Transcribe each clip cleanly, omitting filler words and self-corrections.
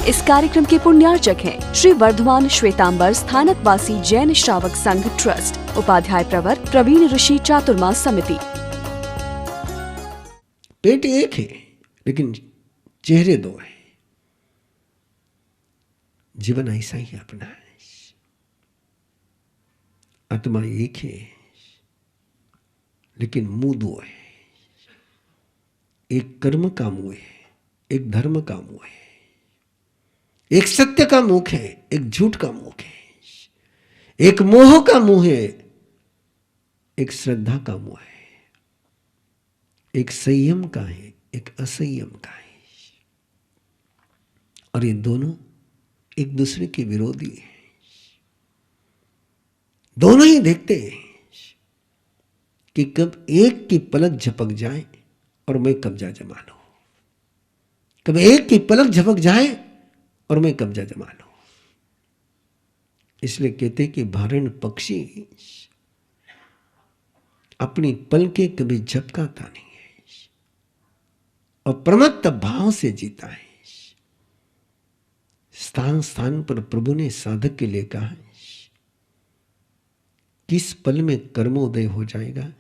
इस कार्यक्रम के पुण्यार्चक हैं श्री वर्धमान श्वेतांबर स्थानकवासी जैन श्रावक संघ ट्रस्ट, उपाध्याय प्रवर प्रवीण ऋषि चातुर्मास समिति। पेट एक है लेकिन चेहरे दो हैं। जीवन ऐसा ही अपना है। आत्मा एक है लेकिन मुंह दो है। एक कर्म का मुंह है, एक धर्म का मुंह है। एक सत्य का मुख है, एक झूठ का मुख है। एक मोह का मुंह है, एक श्रद्धा का मुंह है। एक संयम का है, एक असंयम का है। और ये दोनों एक दूसरे के विरोधी हैं। दोनों ही देखते हैं कि कब एक की पलक झपक जाए और मैं कब्जा जमा लूं, कब एक की पलक झपक जाए और मैं कब्जा जमा लूं। इसलिए कहते कि भारण पक्षी अपनी पलकें कभी झपकाता नहीं है और प्रमत्त भाव से जीता है। स्थान स्थान पर प्रभु ने साधक के लिए कहा, किस पल में कर्मोदय हो जाएगा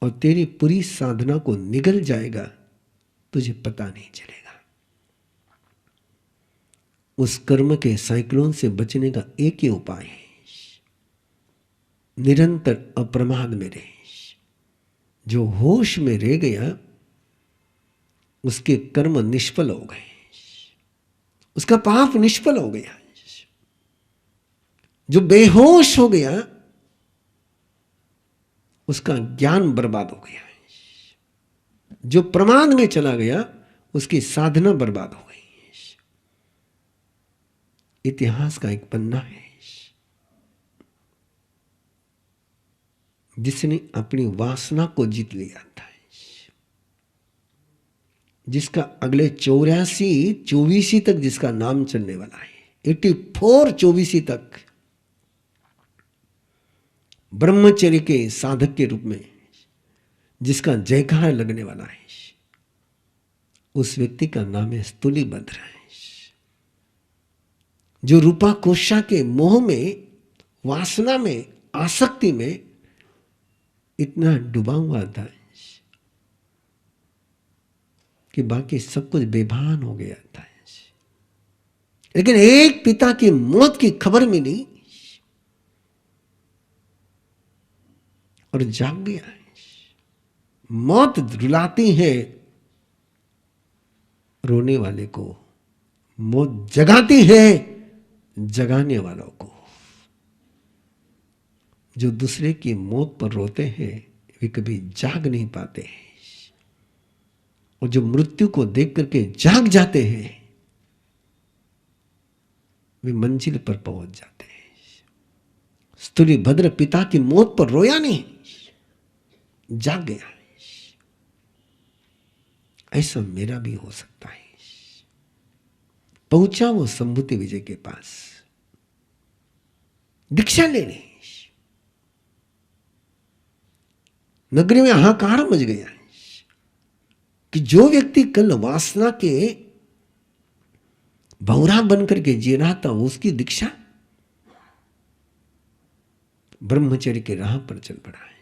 और तेरी पूरी साधना को निगल जाएगा, तुझे पता नहीं चलेगा। उस कर्म के साइक्लोन से बचने का एक ही उपाय है, निरंतर अप्रमाद में रहे। जो होश में रह गया उसके कर्म निष्फल हो गए, उसका पाप निष्फल हो गया। जो बेहोश हो गया उसका ज्ञान बर्बाद हो गया। जो प्रमाद में चला गया उसकी साधना बर्बाद हो गई। इतिहास का एक पन्ना है, जिसने अपनी वासना को जीत लिया था, जिसका अगले 84 तक जिसका नाम चलने वाला है, 84 तक ब्रह्मचर्य के साधक के रूप में जिसका जयकार लगने वाला है, उस व्यक्ति का नाम है स्थूलीभद्र है। जो रूपा कोशा के मोह में, वासना में, आसक्ति में इतना डूबा हुआ था कि बाकी सब कुछ बेभान हो गया था। लेकिन एक पिता की मौत की खबर मिली और जाग गया। मौत रुलाती है रोने वाले को, मौत जगाती है जगाने वालों को। जो दूसरे की मौत पर रोते हैं वे कभी जाग नहीं पाते हैं, और जो मृत्यु को देख करके जाग जाते हैं वे मंजिल पर पहुंच जाते हैं। स्थूलीभद्र पिता की मौत पर रोया नहीं, जाग गया। ऐसा मेरा भी हो सकता है। पहुंचा वो संभूति विजय के पास दीक्षा लेने। नगरी में हाहाकार मच गया कि जो व्यक्ति कल वासना के भौरा बनकर के जी रहा था, उसकी दीक्षा ब्रह्मचर्य के राह पर चल पड़ा है।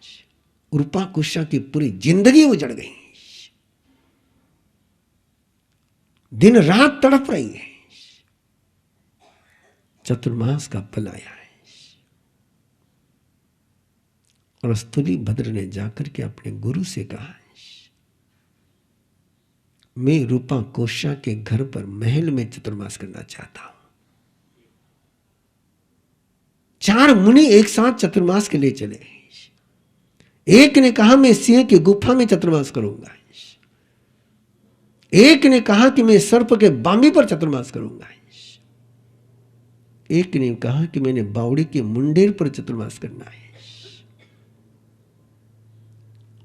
रूपा कुशा की पूरी जिंदगी उजड़ गई, दिन रात तड़प रही है। चतुर्मास का फल आया है और स्थूलीभद्र ने जाकर के अपने गुरु से कहा, मैं रूपा कोशा के घर पर महल में चतुर्मास करना चाहता हूं। 4 मुनि एक साथ चतुर्मास के लिए चले। एक ने कहा मैं सिंह की गुफा में चतुर्मास करूंगा, एक ने कहा कि मैं सर्प के बामी पर चतुर्मास करूंगा, एक ने कहा कि मैंने बावड़ी के मुंडेर पर चतुर्मास करना है,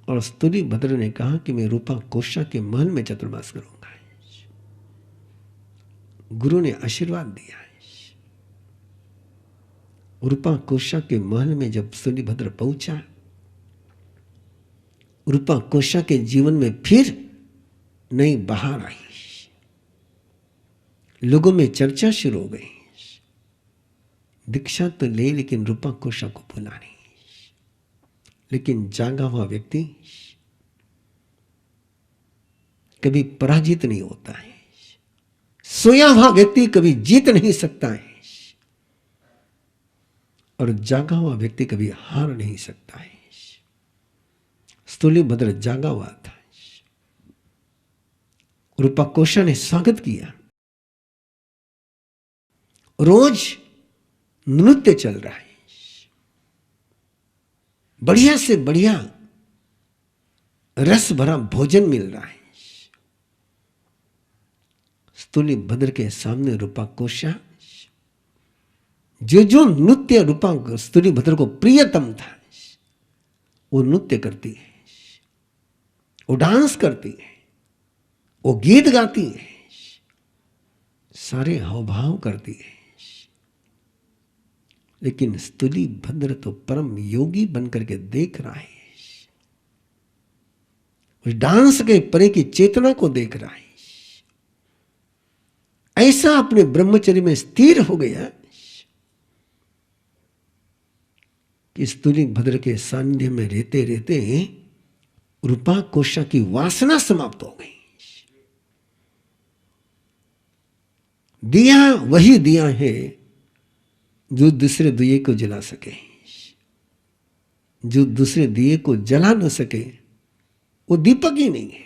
और स्थूलीभद्र ने कहा कि मैं रूपा कोशा के महल में चतुर्मास करूंगा। गुरु ने आशीर्वाद दिया। रूपा कोशा के महल में जब स्थूलीभद्र पहुंचा, रूपा कोशा के जीवन में फिर नई बहार आई। लोगों में चर्चा शुरू हो गई। दीक्षा तो ले लेकिन रूपा कोशा को भूला नहीं। लेकिन जागा हुआ व्यक्ति कभी पराजित नहीं होता है। सोया हुआ व्यक्ति कभी जीत नहीं सकता है और जागा हुआ व्यक्ति कभी हार नहीं सकता है। स्थूलीभद्र जागा हुआ था। रूपा कोशा ने स्वागत किया। रोज नृत्य चल रहा है, बढ़िया से बढ़िया रस भरा भोजन मिल रहा है। स्थूलीभद्र के सामने रूपा कोशा जो नृत्य रूपा स्थूलीभद्र को प्रियतम था वो नृत्य करती है, वो डांस करती है, वो गीत गाती है, सारे हावभाव करती है। लेकिन स्थूलीभद्र तो परम योगी बनकर के देख रहा है, उस डांस के परे की चेतना को देख रहा है। ऐसा अपने ब्रह्मचर्य में स्थिर हो गया कि स्थूलीभद्र के सानिध्य में रहते रहते रूपा कोशा की वासना समाप्त हो गई। दिया वही दिया है जो दूसरे दिए को जला सके। जो दूसरे दिए को जला न सके वो दीपक ही नहीं है।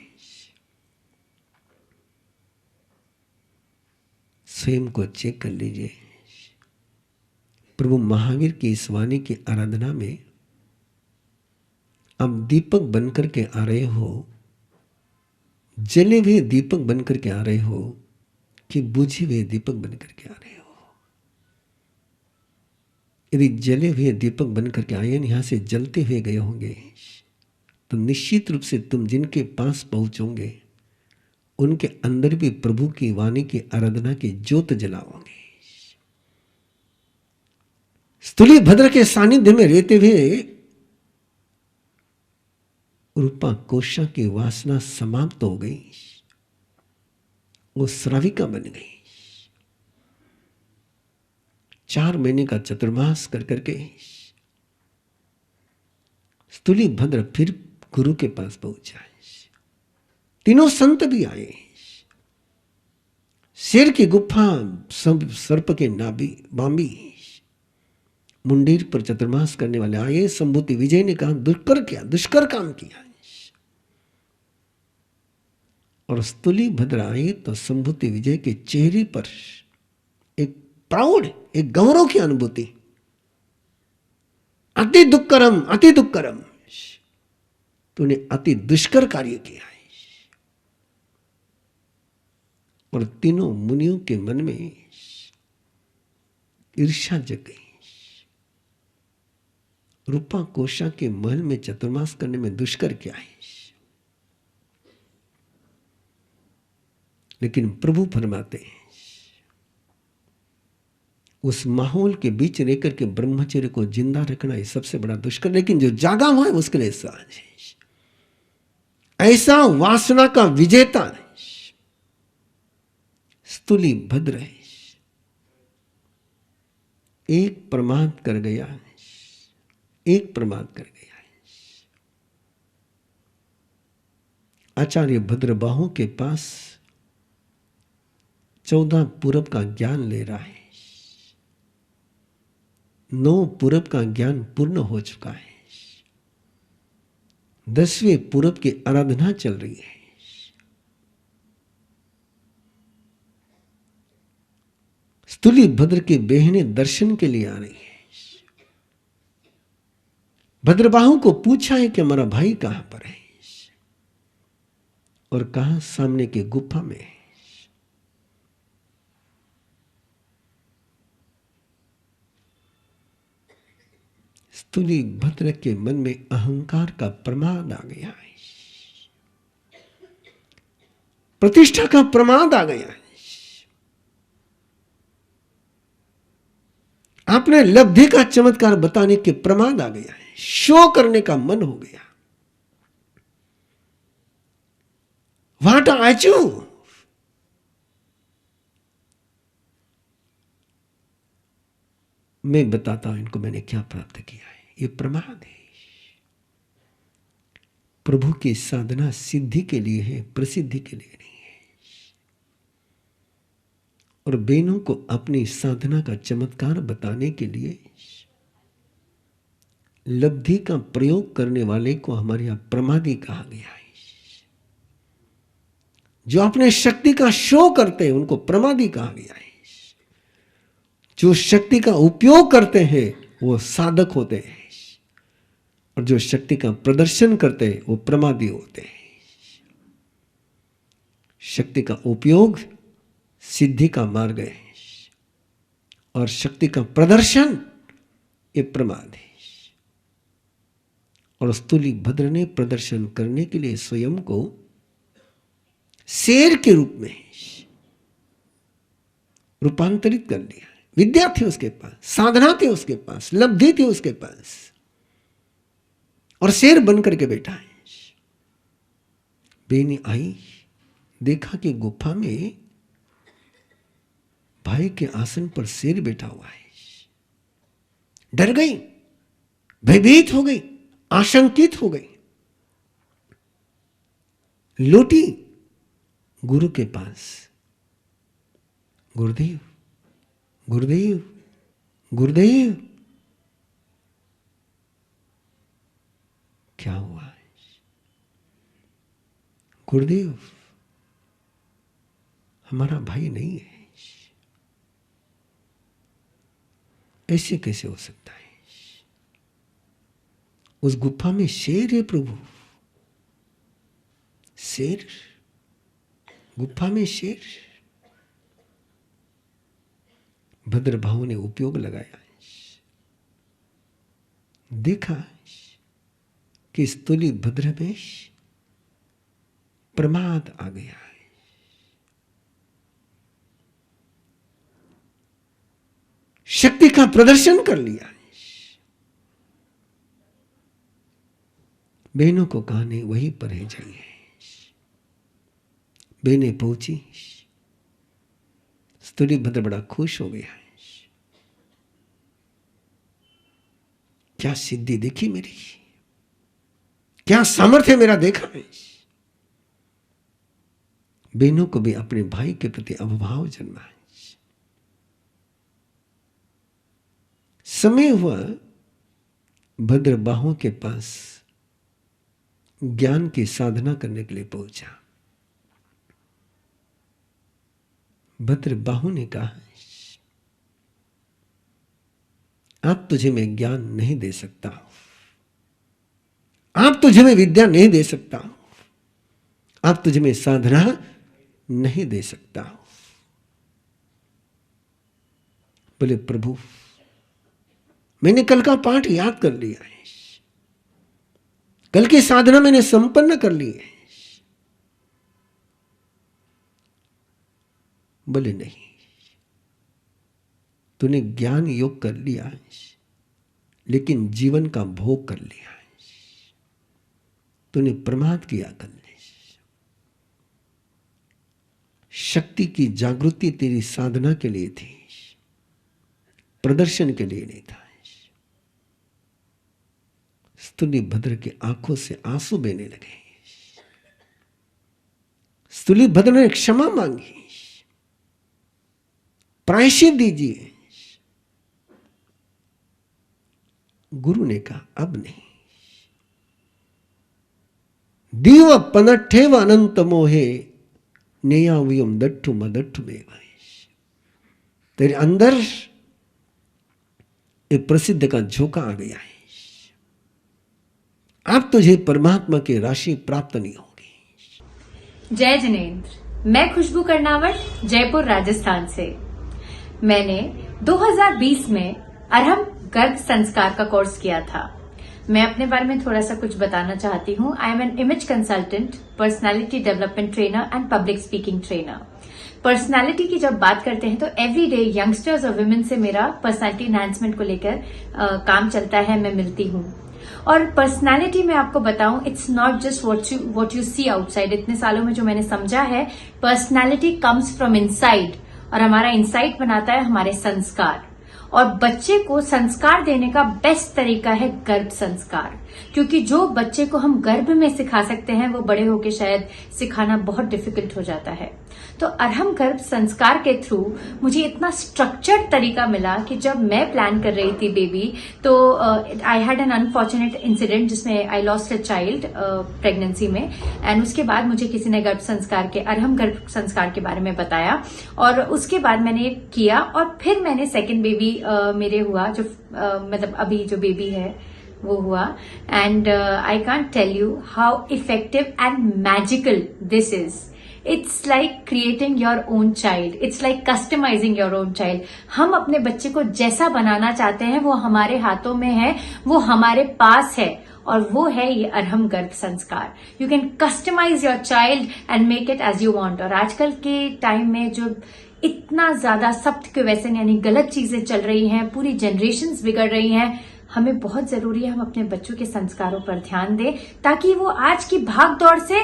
स्वयं को चेक कर लीजिए। प्रभु महावीर की इस वाणी की आराधना में आप दीपक बनकर के आ रहे हो, जले हुए दीपक बनकर के आ रहे हो कि बुझे हुए दीपक बनकर के आ रहे हो। यदि जले हुए दीपक बनकर के आए, यहां से जलते हुए गए होंगे, तो निश्चित रूप से तुम जिनके पास पहुंचोगे उनके अंदर भी प्रभु की वाणी की आराधना की ज्योत जलाओगे। स्थूलीभद्र के सानिध्य में रहते हुए रूपा कोशा की वासना समाप्त हो गई, वो श्राविका बन गई। 4 महीने का चतुर्मास कर करके स्थूलीभद्र फिर गुरु के पास पहुंचा। तीनों संत भी आए। शेर की गुफा, सब सर्प के नाभि बांबी, मुंडेर पर चतुर्मास करने वाले आए। संभूति विजय ने कहा दुष्कर काम किया। और स्थूलीभद्र आए तो संभूति विजय के चेहरे पर एक प्राउड, एक गौरव की अनुभूति। अति दुष्करम, तूने अति दुष्कर कार्य किया है। और तीनों मुनियों के मन में ईर्ष्या जग गई। रूपा कोशा के महल में चतुर्मास करने में दुष्कर क्या है? लेकिन प्रभु फरमाते हैं उस माहौल के बीच रहकर के ब्रह्मचर्य को जिंदा रखना है सबसे बड़ा दुष्कर। लेकिन जो जागा हुआ है उसके लिए सहज है। ऐसा वासना का विजेता स्थूलीभद्र है। एक प्रमाद कर गया, एक प्रमाद कर गया। आचार्य भद्रबाहु के पास 14 पूरब का ज्ञान ले रहा है। 9 पूरब का ज्ञान पूर्ण हो चुका है। 10वें पूरब की आराधना चल रही है। स्थूलीभद्र की बहनें दर्शन के लिए आ रही है। भद्रबाहु को पूछा है कि हमारा भाई कहां पर है, और कहा सामने की गुफा में है। स्थूलीभद्र के मन में अहंकार का प्रमाद आ गया है, प्रतिष्ठा का प्रमाद आ गया है। आपने लब्धि का चमत्कार बताने के प्रमाद आ गया है। शो करने का मन हो गया। What are you? मैं बताता हूं इनको मैंने क्या प्राप्त किया है। ये प्रमाद है। प्रभु की साधना सिद्धि के लिए है, प्रसिद्धि के लिए नहीं है। और बहनों को अपनी साधना का चमत्कार बताने के लिए लब्धि का प्रयोग करने वाले को हमारे यहां प्रमादी कहा गया है। जो अपने शक्ति का शो करते हैं उनको प्रमादी कहा गया है। जो शक्ति का उपयोग करते हैं वो साधक होते हैं, और जो शक्ति का प्रदर्शन करते हैं वो प्रमादी होते हैं। शक्ति का उपयोग सिद्धि का मार्ग है, और शक्ति का प्रदर्शन ये प्रमाद है। और स्तुली भद्र ने प्रदर्शन करने के लिए स्वयं को शेर के रूप में रूपांतरित कर लिया। विद्या थी उसके पास, साधना थी उसके पास, लब्धि थी उसके पास, और शेर बन करके बैठा है। बेनी आई, देखा कि गुफा में भाई के आसन पर शेर बैठा हुआ है। डर गई, भयभीत हो गई, आशंकित हो गई। लौटी गुरु के पास, गुरुदेव गुरुदेव गुरुदेव, क्या हुआ है? गुरुदेव हमारा भाई नहीं है। ऐसे कैसे हो सकता है? उस गुफा में शेर है प्रभु, शेर, गुफा में शेर। भद्रभाव ने उपयोग लगाया, देखा कि स्तुली भद्र में प्रमाद आ गया है। शक्ति का प्रदर्शन कर लिया है। बहनों को कहा नहीं, वहीं पर है, जाइए। बहनें पहुंची, स्तुली भद्र बड़ा खुश हो गया। क्या सिद्धि देखी मेरी, क्या सामर्थ्य मेरा देखा है। बहनों को भी अपने भाई के प्रति अभाव जन्मा है। समय हुआ, भद्र बाहों के पास ज्ञान की साधना करने के लिए पहुंचा। भद्र बाहु ने कहा, आप तुझे मैं ज्ञान नहीं दे सकता, आप तुझे मैं विद्या नहीं दे सकता, आप तुझे मैं साधना नहीं दे सकता। बोले प्रभु मैंने कल का पाठ याद कर लिया है, कल की साधना मैंने संपन्न कर ली है। बोले नहीं, तूने ज्ञान योग कर लिया है, लेकिन जीवन का भोग कर लिया है। तूने प्रमाद किया कल। शक्ति की जागृति तेरी साधना के लिए थी, प्रदर्शन के लिए नहीं था। स्तुली भद्र की आंखों से आंसू बहने लगे। स्तुली भद्र ने क्षमा मांगी, प्रायश्चित दीजिए। गुरु ने कहा अब नहीं। दीव पनठेव अनंत मोहे नेयावियम दट्ठु मदट्ठु में। तेरे अंदर एक प्रसिद्ध का झोंका आ गया है, अब तुझे परमात्मा की राशि प्राप्त नहीं होगी। जय जिनेंद्र, मैं खुशबू कर्नावट, जयपुर राजस्थान से। मैंने 2020 में अरहम गर्भ संस्कार का कोर्स किया था। मैं अपने बारे में थोड़ा सा कुछ बताना चाहती हूँ। I am an image consultant, personality development trainer and public speaking trainer. Personality की जब बात करते हैं तो एवरी डे यंगस्टर्स और वुमेन से मेरा पर्सनालिटी एनहांसमेंट को लेकर काम चलता है, मैं मिलती हूँ। और पर्सनालिटी में आपको बताऊं, it's not just what you see outside. इतने सालों में जो मैंने समझा है, पर्सनालिटी कम्स फ्रॉम इनसाइड, और हमारा इनसाइड बनाता है हमारे संस्कार। और बच्चे को संस्कार देने का बेस्ट तरीका है गर्भ संस्कार, क्योंकि जो बच्चे को हम गर्भ में सिखा सकते हैं वो बड़े होके शायद सिखाना बहुत डिफिकल्ट हो जाता है। तो अरहम गर्भ संस्कार के थ्रू मुझे इतना स्ट्रक्चर्ड तरीका मिला कि जब मैं प्लान कर रही थी बेबी, तो I had an unfortunate incident जिसमें I lost a child pregnancy में, एंड उसके बाद मुझे किसी ने अरहम गर्भ संस्कार के बारे में बताया और उसके बाद मैंने किया और फिर मैंने सेकेंड बेबी मेरे हुआ, जो मतलब अभी जो बेबी है वो हुआ। And I can't tell you how effective and magical this is. It's like creating your own child, it's like customizing your own child. हम अपने बच्चे को जैसा बनाना चाहते हैं वो हमारे हाथों में है, वो हमारे पास है, और वो है ये Arham Garbh Sanskar. You can customize your child and make it as you want. और आजकल के टाइम में जो इतना ज्यादा सख्त के वैसे यानी गलत चीजें चल रही हैं, पूरी जनरेशन्स बिगड़ रही हैं, हमें बहुत जरूरी है हम अपने बच्चों के संस्कारों पर ध्यान दें ताकि वो आज की भाग दौड़ से,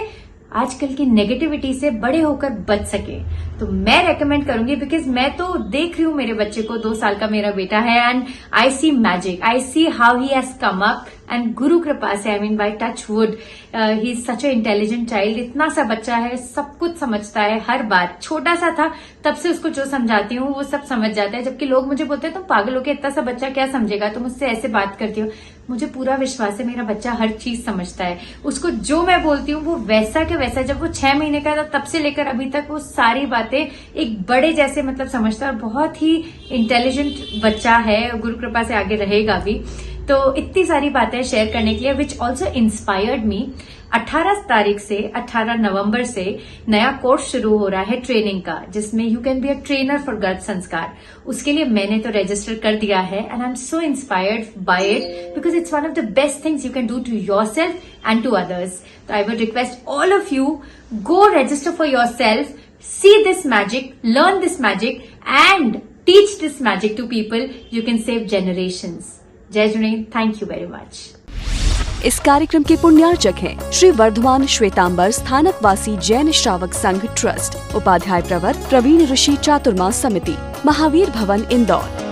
आजकल की नेगेटिविटी से बड़े होकर बच सके। तो मैं रेकमेंड करूंगी, बिकॉज मैं तो देख रही हूँ मेरे बच्चे को, 2 साल का मेरा बेटा है, and I see magic, I see how he has come up, and गुरु कृपा से, I mean by touch wood, he is such a intelligent child. इतना सा बच्चा है, सब कुछ समझता है, हर बात। छोटा सा था तब से उसको जो समझाती हूँ वो सब समझ जाता है, जबकि लोग मुझे बोलते हैं तुम पागल हो के, इतना सा बच्चा क्या समझेगा, तुम उससे ऐसे बात करती हो। मुझे पूरा विश्वास है मेरा बच्चा हर चीज समझता है। उसको जो मैं बोलती हूँ वो वैसा के वैसा, जब वो 6 महीने का था तब से लेकर अभी तक वो सारी बातें एक बड़े जैसे मतलब समझता है, और बहुत ही इंटेलिजेंट बच्चा है, गुरु कृपा से आगे रहेगा भी। तो इतनी सारी बातें शेयर करने के लिए, विच ऑल्सो इंस्पायर्ड मी। 18 नवंबर से नया कोर्स शुरू हो रहा है ट्रेनिंग का, जिसमें you can be a trainer for गर्भ संस्कार। उसके लिए मैंने तो रजिस्टर कर दिया है, and I am so inspired by it because it's one of the best things you can do to yourself and to others. तो I would request all of you, go register for yourself, see this magic, learn this magic, and teach this magic to people. You can save generations. जय Junaid, thank you very much. इस कार्यक्रम के पुण्यार्चक हैं श्री वर्धमान श्वेतांबर स्थानकवासी जैन श्रावक संघ trust, Upadhyay प्रवर प्रवीण ऋषि चातुर्मास समिति, महावीर भवन, इंदौर।